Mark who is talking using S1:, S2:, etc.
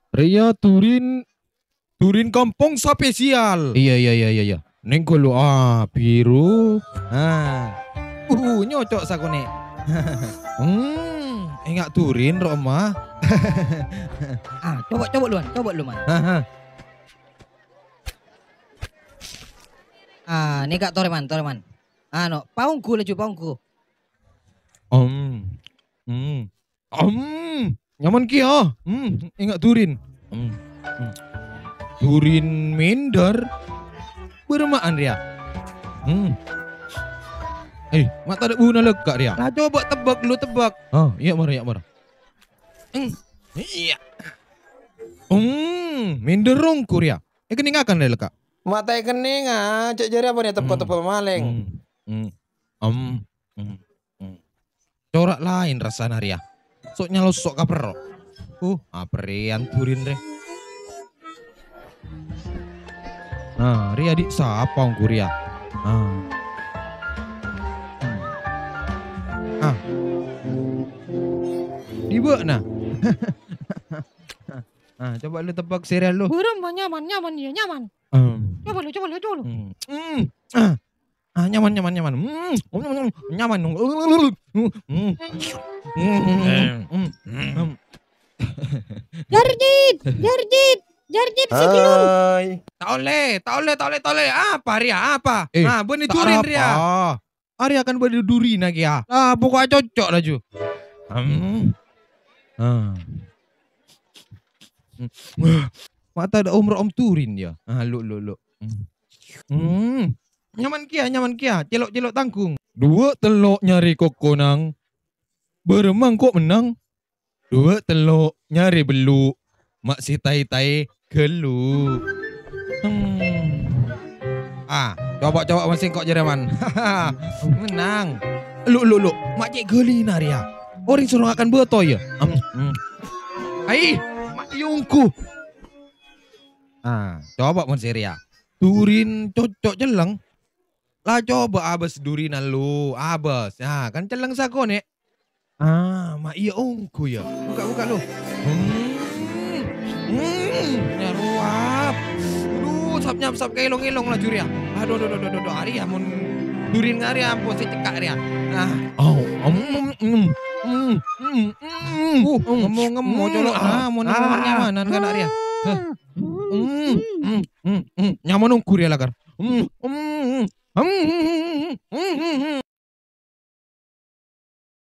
S1: Ria turin turin kampung spesial. Iya. Neng kulo biru. Nyocok sakone. Enggak turin Roma.
S2: Coba lu man. Ini kak toreman. No, paungku laju paungku.
S1: Nyaman kia. Enggak turin. Turin minder. Bermaan Ria. Mata ada guna lega Ria. Nah coba tebak dulu tebak. Iya marah. Iya. Minder rongku Ria. Keningakan deh lega.
S3: Mata kening cek jari apa nih tebak-tebak maling.
S1: Corak lain rasanya Ria. Soknya lo sok kaper. Aperian turin deh. Ria di siapa ongku Ria? Diba nah. Coba lu tebak serial lu.
S2: Burung nyaman ya nyaman. Coba lu.
S1: Nyaman. Nyaman.
S2: Jarjit sikilun.
S1: Taole. Apa Ria? Apa? Benih turin Ria. Ria akan berduri lagi ya. Pokoknya cocok laju. Mata ada om turin ya. Lu. Nyaman kia. Celok tangkung. 2 telok nyari kokonang. Beremang kok menang. 2 telok nyari beluk. Mak si tai gelu. Coba masing kok Jerman. Menang. Lu. Mak cek gelina Ria. Orang suruh akan beto ya. Mak yungku. Coba Monsieur Ria. Turin cocok jeleng. Lah coba abes durinan lu. Abes. Kan jeleng sakone. Mak iya ungku ya. Buka lu. Nyaruap. Sap kayak ilong lah Juria. Aduh. Ari amun durin ngari ampun si cekak Ria. Ngemo colok mun nyamanan kan Ria. Nyaman ungku Ria lagar.